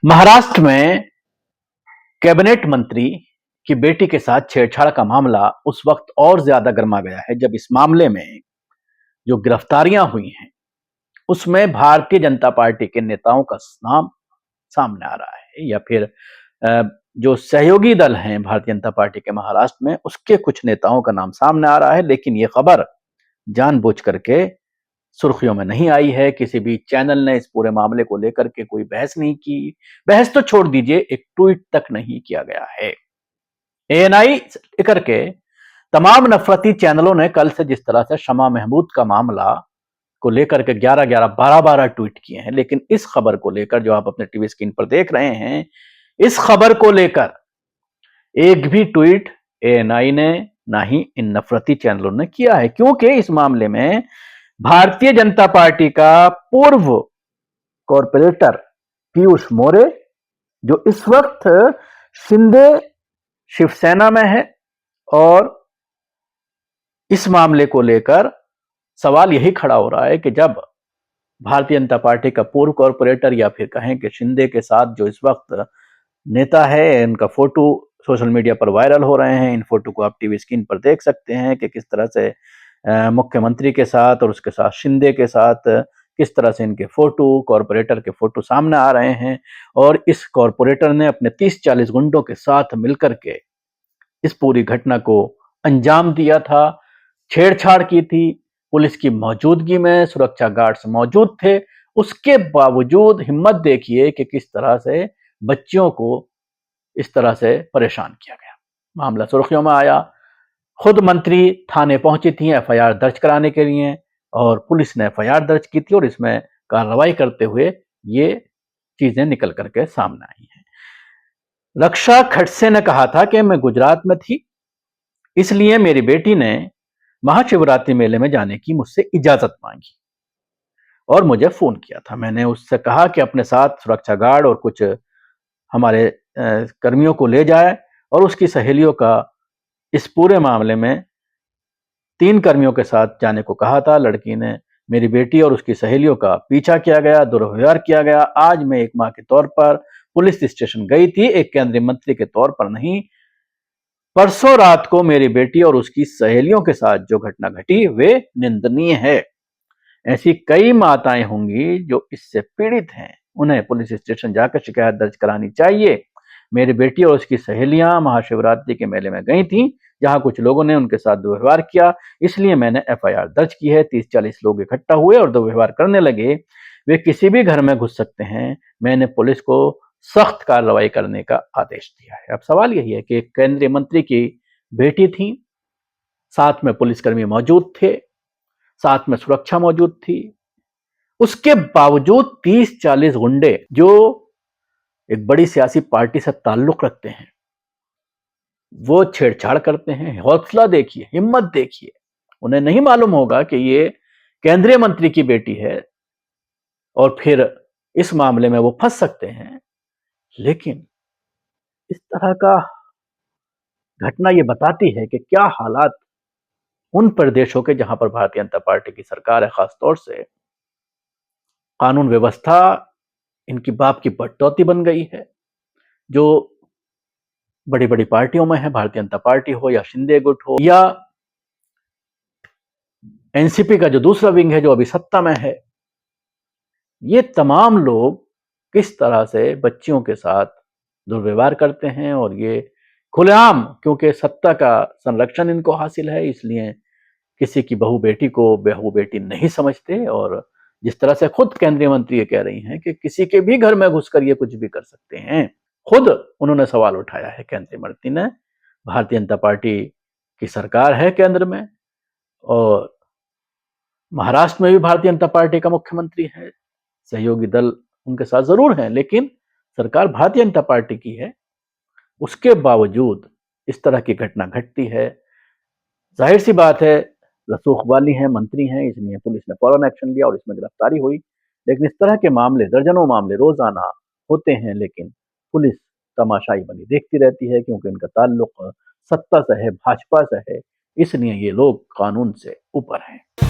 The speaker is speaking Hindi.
महाराष्ट्र में कैबिनेट मंत्री की बेटी के साथ छेड़छाड़ का मामला उस वक्त और ज्यादा गर्मा गया है जब इस मामले में जो गिरफ्तारियां हुई हैं उसमें भारतीय जनता पार्टी के नेताओं का नाम सामने आ रहा है या फिर जो सहयोगी दल हैं भारतीय जनता पार्टी के महाराष्ट्र में उसके कुछ नेताओं का नाम सामने आ रहा है। लेकिन ये खबर जानबूझ करके सुर्खियों में नहीं आई है। किसी भी चैनल ने इस पूरे मामले को लेकर के कोई बहस नहीं की। बहस तो छोड़ दीजिए, एक ट्वीट तक नहीं किया गया है। एएनआई लेकर के तमाम नफरती चैनलों ने कल से जिस तरह से शमा महमूद का मामला को लेकर के 11-11, 12-12 ट्वीट किए हैं, लेकिन इस खबर को लेकर जो आप अपने टीवी स्क्रीन पर देख रहे हैं, इस खबर को लेकर एक भी ट्वीट एएनआई ने ना ही इन नफरती चैनलों ने किया है, क्योंकि इस मामले में भारतीय जनता पार्टी का पूर्व कॉर्पोरेटर पीयूष मोरे, जो इस वक्त शिंदे शिवसेना में है, और इस मामले को लेकर सवाल यही खड़ा हो रहा है कि जब भारतीय जनता पार्टी का पूर्व कॉर्पोरेटर या फिर कहें कि शिंदे के साथ जो इस वक्त नेता है, इनका फोटो सोशल मीडिया पर वायरल हो रहे हैं। इन फोटो को आप टीवी स्क्रीन पर देख सकते हैं कि किस तरह से मुख्यमंत्री के साथ और उसके साथ शिंदे के साथ किस तरह से इनके फोटो, कॉर्पोरेटर के फोटो सामने आ रहे हैं। और इस कॉर्पोरेटर ने अपने 30-40 गुंडों के साथ मिलकर के इस पूरी घटना को अंजाम दिया था, छेड़छाड़ की थी। पुलिस की मौजूदगी में सुरक्षा गार्ड्स मौजूद थे, उसके बावजूद हिम्मत देखिए कि किस तरह से बच्चियों को इस तरह से परेशान किया गया। मामला सुर्खियों में आया। खुद मंत्री थाने पहुंची थी एफआईआर दर्ज कराने के लिए, और पुलिस ने एफआईआर दर्ज की थी और इसमें कार्रवाई करते हुए ये चीजें निकल करके सामने आई हैं। रक्षा खड़से ने कहा था कि मैं गुजरात में थी, इसलिए मेरी बेटी ने महाशिवरात्रि मेले में जाने की मुझसे इजाजत मांगी और मुझे फोन किया था। मैंने उससे कहा कि अपने साथ सुरक्षा गार्ड और कुछ हमारे कर्मियों को ले जाए, और उसकी सहेलियों का इस पूरे मामले में 3 कर्मियों के साथ जाने को कहा था। लड़की ने मेरी बेटी और उसकी सहेलियों का पीछा किया गया, दुर्व्यवहार किया गया। आज मैं एक मां के तौर पर पुलिस स्टेशन गई थी, एक केंद्रीय मंत्री के तौर पर नहीं। परसों रात को मेरी बेटी और उसकी सहेलियों के साथ जो घटना घटी वे निंदनीय है। ऐसी कई माताएं होंगी जो इससे पीड़ित हैं, उन्हें पुलिस स्टेशन जाकर शिकायत दर्ज करानी चाहिए। मेरी बेटी और उसकी सहेलियां महाशिवरात्रि के मेले में गई थीं, जहां कुछ लोगों ने उनके साथ दुर्व्यवहार किया, इसलिए मैंने एफआईआर दर्ज की है। 30-40 लोग इकट्ठा हुए और दुर्व्यवहार करने लगे। वे किसी भी घर में घुस सकते हैं। मैंने पुलिस को सख्त कार्रवाई करने का आदेश दिया है। अब सवाल यही है कि एक केंद्रीय मंत्री की बेटी थी, साथ में पुलिसकर्मी मौजूद थे, साथ में सुरक्षा मौजूद थी, उसके बावजूद 30-40 गुंडे जो एक बड़ी सियासी पार्टी से ताल्लुक रखते हैं वो छेड़छाड़ करते हैं। हौसला देखिए, हिम्मत देखिए। उन्हें नहीं मालूम होगा कि ये केंद्रीय मंत्री की बेटी है और फिर इस मामले में वो फंस सकते हैं। लेकिन इस तरह का घटना ये बताती है कि क्या हालात उन प्रदेशों के जहां पर भारतीय जनता पार्टी की सरकार है, खासतौर से कानून व्यवस्था इनकी बाप की बटौती बन गई है। जो बड़ी बड़ी पार्टियों में है, भारतीय जनता पार्टी हो या शिंदे गुट हो या एनसीपी का जो दूसरा विंग है जो अभी सत्ता में है, ये तमाम लोग किस तरह से बच्चियों के साथ दुर्व्यवहार करते हैं। और ये खुलेआम, क्योंकि सत्ता का संरक्षण इनको हासिल है, इसलिए किसी की बहू बेटी को बहू बेटी नहीं समझते। और जिस तरह से खुद केंद्रीय मंत्री ये कह रही हैं कि किसी के भी घर में घुसकर ये कुछ भी कर सकते हैं, खुद उन्होंने सवाल उठाया है केंद्रीय मंत्री ने। भारतीय जनता पार्टी की सरकार है केंद्र में, और महाराष्ट्र में भी भारतीय जनता पार्टी का मुख्यमंत्री है। सहयोगी दल उनके साथ जरूर हैं, लेकिन सरकार भारतीय जनता पार्टी की है। उसके बावजूद इस तरह की घटना घटती है। जाहिर सी बात है, रसूख वाली हैं, मंत्री हैं, इसलिए पुलिस ने फौरन एक्शन लिया और इसमें गिरफ्तारी हुई। लेकिन इस तरह के मामले, दर्जनों मामले रोजाना होते हैं, लेकिन पुलिस तमाशाई बनी देखती रहती है, क्योंकि इनका ताल्लुक सत्ता से है, भाजपा से है। इसलिए ये लोग कानून से ऊपर हैं।